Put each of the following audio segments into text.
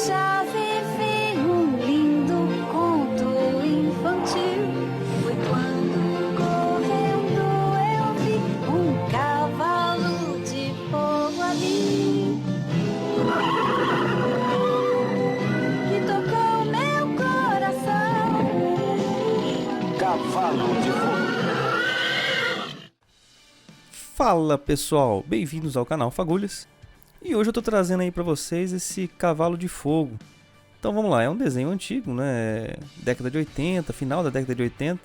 já vivi um lindo conto infantil. Foi quando correndo eu vi um cavalo de fogo ali, que tocou meu coração. Cavalo de Fogo. Fala pessoal, bem-vindos ao canal Fagulhas. E hoje eu tô trazendo aí pra vocês esse Cavalo de Fogo. Então vamos lá, é um desenho antigo, né? Década de 80, final da década de 80.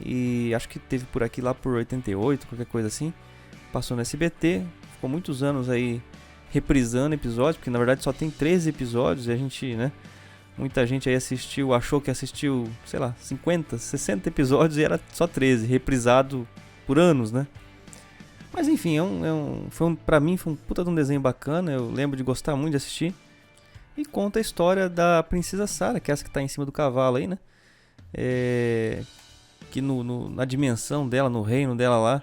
E acho que teve por aqui lá por 88, qualquer coisa assim. Passou no SBT, ficou muitos anos aí reprisando episódios, porque na verdade só tem 13 episódios e a gente, né? Muita gente aí assistiu, achou que assistiu, sei lá, 50, 60 episódios e era só 13, reprisado por anos, né? Mas enfim, pra mim foi um puta de um desenho bacana, eu lembro de gostar muito de assistir. E conta a história da princesa Sarah, que é essa que tá em cima do cavalo aí, né? Que na dimensão dela, no reino dela lá,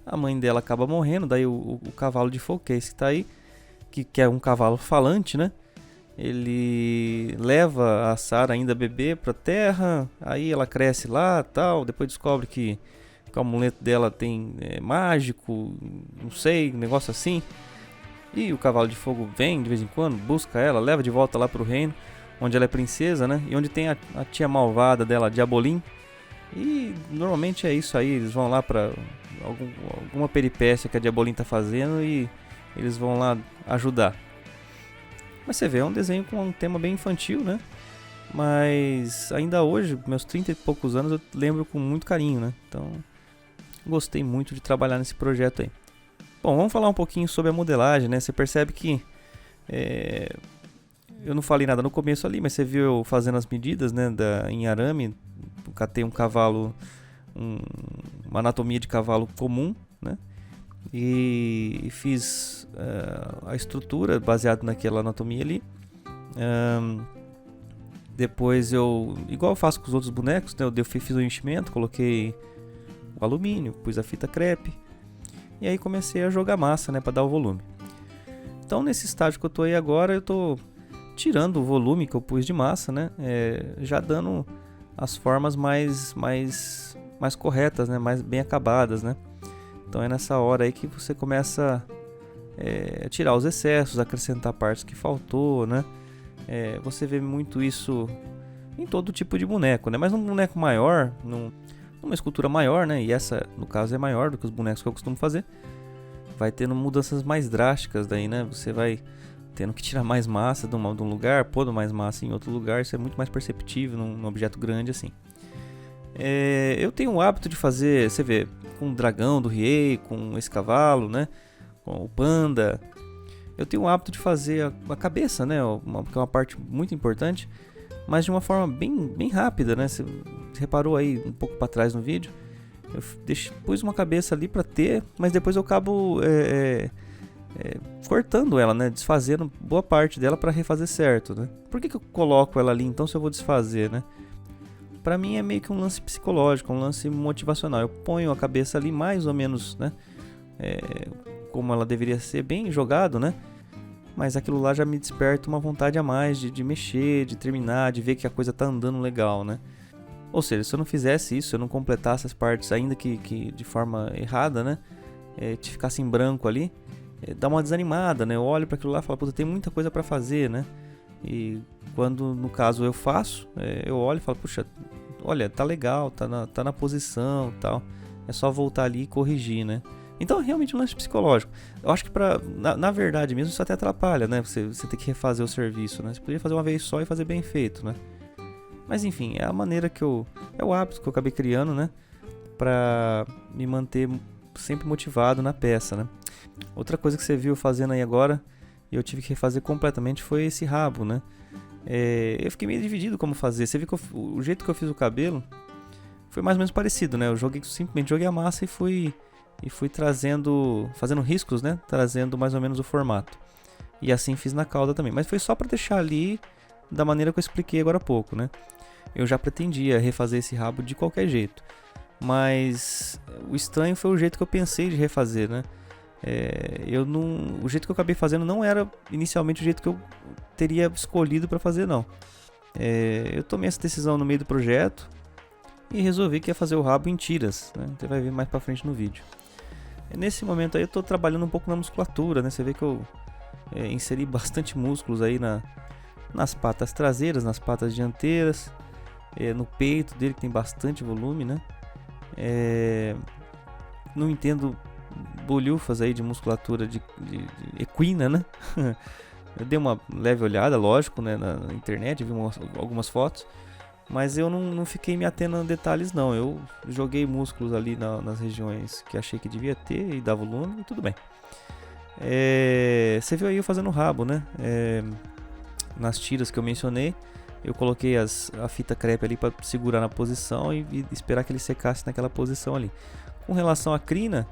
a mãe dela acaba morrendo, daí o cavalo de fogo, que é esse que tá aí, que é um cavalo falante, né? Ele leva a Sarah ainda bebê pra terra, aí ela cresce lá tal, depois descobre que o amuleto dela tem mágico, não sei, um negócio assim. E o cavalo de fogo vem de vez em quando, busca ela, leva de volta lá pro reino, onde ela é princesa, né? E onde tem a tia malvada dela, Diabolim. E normalmente é isso aí, eles vão lá pra alguma peripécia que a Diabolim tá fazendo e eles vão lá ajudar. Mas você vê, é um desenho com um tema bem infantil, né? Mas ainda hoje, meus 30 e poucos anos, eu lembro com muito carinho, né? Então gostei muito de trabalhar nesse projeto aí. Bom, vamos falar um pouquinho sobre a modelagem, né? Você percebe que eu não falei nada no começo ali, mas você viu eu fazendo as medidas, né? Em arame, catei um cavalo, uma anatomia de cavalo comum, né? E fiz a estrutura baseada naquela anatomia ali. Depois igual eu faço com os outros bonecos, né? Eu fiz o enchimento, coloquei o alumínio, pus a fita crepe e aí comecei a jogar massa, né, para dar o volume. Então nesse estágio que eu tô aí agora, eu tô tirando o volume que eu pus de massa, né, já dando as formas mais corretas, né, mais bem acabadas, né. Então é nessa hora aí que você começa a tirar os excessos, acrescentar partes que faltou, né. Você vê muito isso em todo tipo de boneco, né, mas num boneco maior, uma escultura maior, né? E essa, no caso, é maior do que os bonecos que eu costumo fazer. Vai tendo mudanças mais drásticas daí, né? Você vai tendo que tirar mais massa de um lugar, pôr mais massa em outro lugar. Isso é muito mais perceptível num objeto grande assim. Eu tenho o hábito de fazer, você vê, com o dragão do Riei, com esse cavalo, né? Com o panda. Eu tenho o hábito de fazer a cabeça, né? Que é uma parte muito importante, mas de uma forma bem rápida, né? Você reparou aí um pouco para trás no vídeo, eu pus uma cabeça ali para ter, mas depois eu acabo cortando ela, né? Desfazendo boa parte dela para refazer certo, né? Por que eu coloco ela ali então se eu vou desfazer, né? Para mim é meio que um lance psicológico, um lance motivacional. Eu ponho a cabeça ali mais ou menos, né? Como ela deveria ser, bem jogado, né? Mas aquilo lá já me desperta uma vontade a mais de mexer, de terminar, de ver que a coisa tá andando legal, né? Ou seja, se eu não fizesse isso, se eu não completasse as partes ainda que de forma errada, né? Te ficasse em branco ali, dá uma desanimada, né? Eu olho para aquilo lá e falo, puta, tem muita coisa para fazer, né? E quando, no caso, eu faço, eu olho e falo, puxa, olha, tá legal, tá na posição e tal. É só voltar ali e corrigir, né? Então é realmente um lance psicológico. Eu acho que na verdade mesmo isso até atrapalha, né? Você ter que refazer o serviço, né? Você poderia fazer uma vez só e fazer bem feito, né? Mas enfim, é a maneira é o hábito que eu acabei criando, né? Pra me manter sempre motivado na peça, né? Outra coisa que você viu fazendo aí agora, e eu tive que refazer completamente, foi esse rabo, né? Eu fiquei meio dividido como fazer. Você viu que o jeito que eu fiz o cabelo foi mais ou menos parecido, né? Eu simplesmente joguei a massa e fui fazendo riscos, né? Trazendo mais ou menos o formato. E assim fiz na cauda também. Mas foi só para deixar ali da maneira que eu expliquei agora há pouco, né? Eu já pretendia refazer esse rabo de qualquer jeito. Mas o estranho foi o jeito que eu pensei de refazer, né? O jeito que eu acabei fazendo não era inicialmente o jeito que eu teria escolhido para fazer, não. Eu tomei essa decisão no meio do projeto e resolvi que ia fazer o rabo em tiras, né? Você vai ver mais para frente no vídeo. Nesse momento aí eu estou trabalhando um pouco na musculatura, né? Você vê que eu inseri bastante músculos aí nas patas traseiras, nas patas dianteiras, no peito dele que tem bastante volume, né? Não entendo bolhufas aí de musculatura de equina, né? Eu dei uma leve olhada, lógico, né, na internet, vi algumas fotos, mas eu não fiquei me atendo a detalhes, não. Eu joguei músculos ali nas regiões que achei que devia ter e dá volume e tudo bem. Você viu aí eu fazendo o rabo, né? Nas tiras que eu mencionei, eu coloquei a fita crepe ali para segurar na posição e esperar que ele secasse naquela posição ali. Com relação à crina,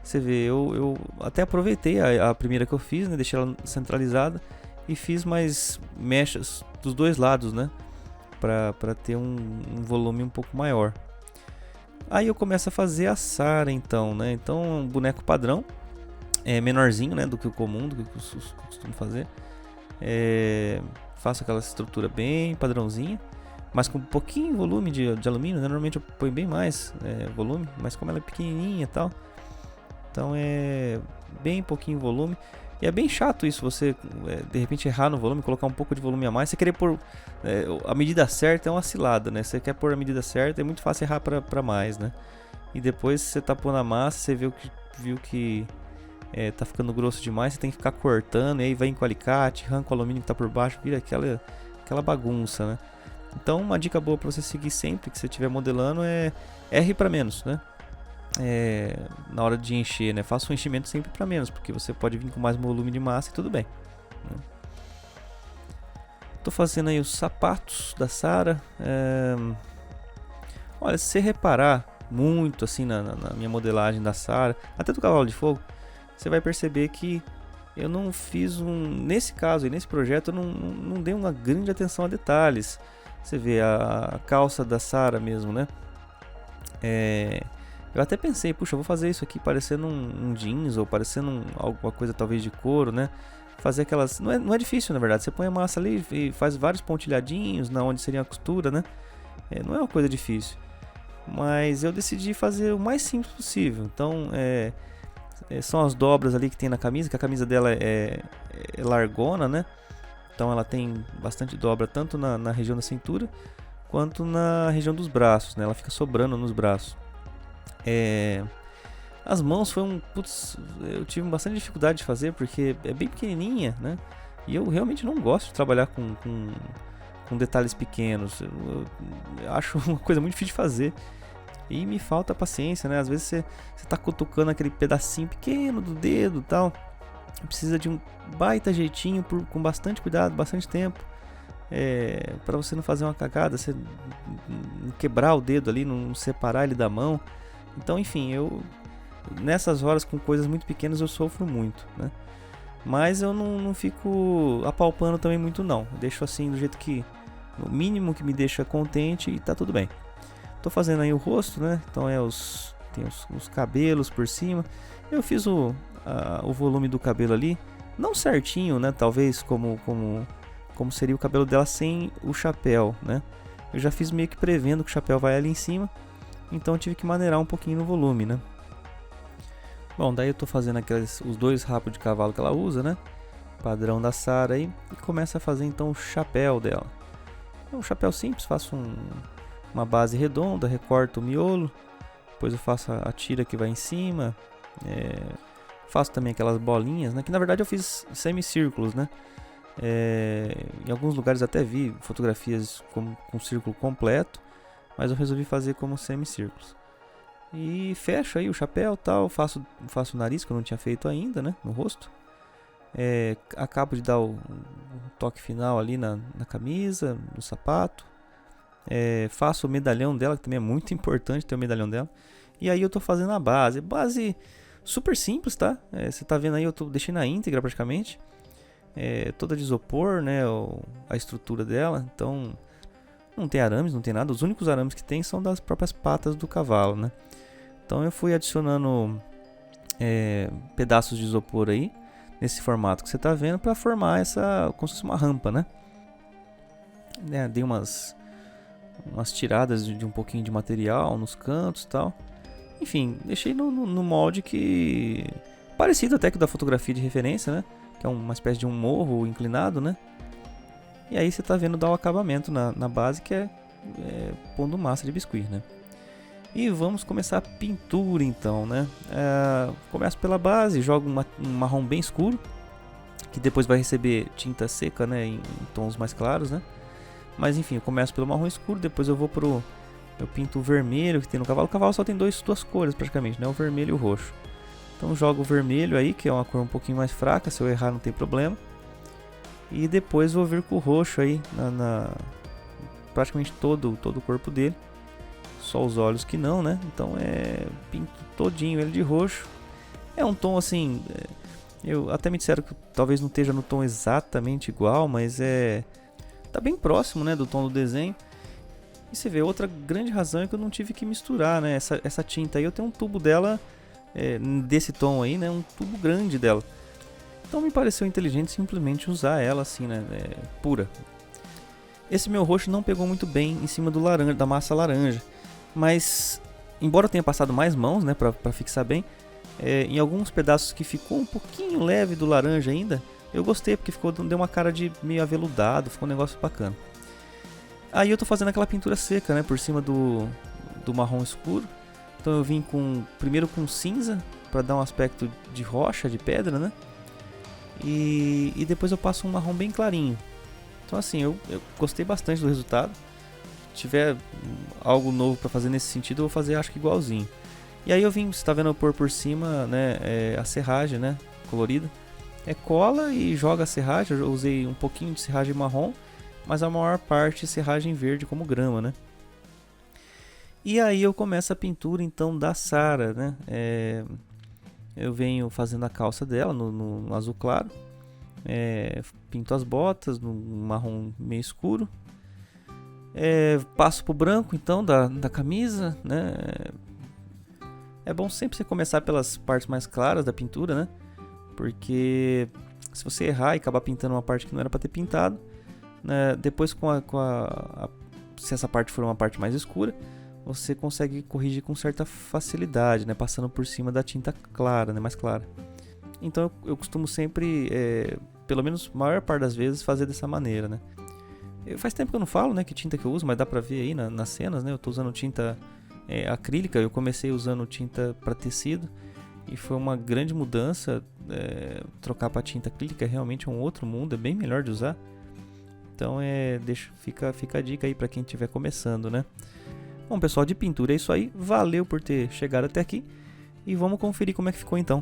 você vê, eu até aproveitei a primeira que eu fiz, né? Deixei ela centralizada e fiz mais mechas dos dois lados, né? Para ter um volume um pouco maior. Aí eu começo a fazer a Sara, então, né? Então, um boneco padrão, menorzinho, né? Do que o comum, do que eu costumo fazer. Faço aquela estrutura bem padrãozinha, mas com um pouquinho volume de alumínio, né? Normalmente eu ponho bem mais volume, mas como ela é pequenininha e tal, então é bem pouquinho volume. E é bem chato isso, você de repente errar no volume, colocar um pouco de volume a mais. Você querer pôr a medida certa é uma cilada, né? Você quer pôr a medida certa, é muito fácil errar para mais, né? E depois você tá pondo a massa, você viu que tá ficando grosso demais, você tem que ficar cortando, e aí vai com alicate, arranca o alumínio que tá por baixo, vira aquela bagunça, né? Então uma dica boa para você seguir sempre que você estiver modelando é R para menos, né? Na hora de encher, né? Faça um enchimento sempre para menos, porque você pode vir com mais volume de massa e tudo bem, né? Tô fazendo aí os sapatos da Sara. Olha, se você reparar muito assim na minha modelagem da Sara, até do cavalo de fogo, você vai perceber que eu não fiz nesse caso e nesse projeto eu não dei uma grande atenção a detalhes. Você vê a calça da Sara mesmo, né? Eu até pensei, puxa, eu vou fazer isso aqui parecendo um jeans ou parecendo alguma coisa talvez de couro, né? Fazer aquelas... Não é difícil, na verdade. Você põe a massa ali e faz vários pontilhadinhos na onde seria a costura, né? Não é uma coisa difícil. Mas eu decidi fazer o mais simples possível. Então, são as dobras ali que tem na camisa, que a camisa dela é largona, né? Então ela tem bastante dobra tanto na região da cintura quanto na região dos braços, né? Ela fica sobrando nos braços. As mãos eu tive bastante dificuldade de fazer porque é bem pequenininha, né? E eu realmente não gosto de trabalhar com detalhes pequenos. Eu acho uma coisa muito difícil de fazer e me falta paciência, né? Às vezes você tá cutucando aquele pedacinho pequeno do dedo e tal, precisa de um baita jeitinho com bastante cuidado, bastante tempo, para você não fazer uma cagada, você não quebrar o dedo ali, não separar ele da mão. Então, enfim, nessas horas com coisas muito pequenas eu sofro muito, né? Mas eu não fico apalpando também muito, não. Eu deixo assim do jeito que, no mínimo que me deixa contente, e tá tudo bem. Tô fazendo aí o rosto, né? Então tem os cabelos por cima. Eu fiz o volume do cabelo ali, não certinho, né? Talvez como seria o cabelo dela sem o chapéu, né? Eu já fiz meio que prevendo que o chapéu vai ali em cima. Então eu tive que maneirar um pouquinho no volume, né? Bom, daí eu tô fazendo os dois rabos de cavalo que ela usa, né? Padrão da Sara aí. E começa a fazer então o chapéu dela. É um chapéu simples, faço uma base redonda, recorto o miolo. Depois eu faço a tira que vai em cima. Faço também aquelas bolinhas, né? Que na verdade eu fiz semicírculos, né? Em alguns lugares até vi fotografias com círculo completo, mas eu resolvi fazer como semicírculos. E fecho aí o chapéu, tal, faço o nariz que eu não tinha feito ainda, né, no rosto. Acabo de dar o toque final ali na camisa, no sapato. Faço o medalhão dela, que também é muito importante ter o medalhão dela. E aí eu tô fazendo a base super simples, tá? Você tá vendo aí, eu deixei na íntegra praticamente. Toda de isopor, né, a estrutura dela. Então não tem arames, não tem nada. Os únicos arames que tem são das próprias patas do cavalo, né? Então eu fui adicionando pedaços de isopor aí, nesse formato que você está vendo, para formar essa, como se fosse uma rampa, né? Dei umas tiradas de um pouquinho de material nos cantos e tal. Enfim, deixei no molde que... parecido até que da fotografia de referência, né? Que é uma espécie de um morro inclinado, né? E aí você tá vendo dar o acabamento na base, que é pondo massa de biscuit, né? E vamos começar a pintura então, né? Começo pela base, jogo um marrom bem escuro, que depois vai receber tinta seca, né? Em tons mais claros, né? Mas enfim, eu começo pelo marrom escuro, depois eu pinto o vermelho que tem no cavalo. O cavalo só tem duas cores praticamente, né? O vermelho e o roxo. Então jogo o vermelho aí, que é uma cor um pouquinho mais fraca, se eu errar não tem problema. E depois vou vir com o roxo aí, praticamente todo o corpo dele. Só os olhos que não, né? Então pinto todinho ele de roxo. É um tom assim, eu até me disseram que talvez não esteja no tom exatamente igual, mas tá bem próximo, né, do tom do desenho. E você vê, outra grande razão é que eu não tive que misturar, né? Essa tinta aí, eu tenho um tubo dela desse tom aí, né? Um tubo grande dela. Então me pareceu inteligente simplesmente usar ela assim, né? Pura. Esse meu roxo não pegou muito bem em cima da massa laranja. Mas, embora eu tenha passado mais mãos, né? Pra fixar bem, em alguns pedaços que ficou um pouquinho leve do laranja ainda, eu gostei, porque deu uma cara de meio aveludado, ficou um negócio bacana. Aí eu tô fazendo aquela pintura seca, né? Por cima do marrom escuro. Então eu vim primeiro com cinza, para dar um aspecto de rocha, de pedra, né? E depois eu passo um marrom bem clarinho. Então assim, eu gostei bastante do resultado. Se tiver algo novo para fazer nesse sentido, eu vou fazer acho que igualzinho. E aí você está vendo eu pôr por cima, né, a serragem, né, colorida. Cola e joga a serragem. Eu usei um pouquinho de serragem marrom, mas a maior parte serragem verde como grama, né? E aí eu começo a pintura então da Sarah, né? Eu venho fazendo a calça dela no azul claro, pinto as botas no marrom meio escuro, passo pro branco então da camisa, né? É bom sempre você começar pelas partes mais claras da pintura, né? Porque se você errar e acabar pintando uma parte que não era para ter pintado, né? Depois se essa parte for uma parte mais escura, você consegue corrigir com certa facilidade, né? Passando por cima da tinta clara, né? Mais clara. Então eu costumo sempre, pelo menos a maior parte das vezes, fazer dessa maneira, né? Faz tempo que eu não falo, né, que tinta que eu uso, mas dá pra ver aí nas cenas, né? Eu tô usando tinta acrílica. Eu comecei usando tinta para tecido e foi uma grande mudança. Trocar para tinta acrílica realmente é um outro mundo, é bem melhor de usar. Então fica a dica aí para quem estiver começando, né? Bom, pessoal, de pintura é isso aí. Valeu por ter chegado até aqui e vamos conferir como é que ficou então.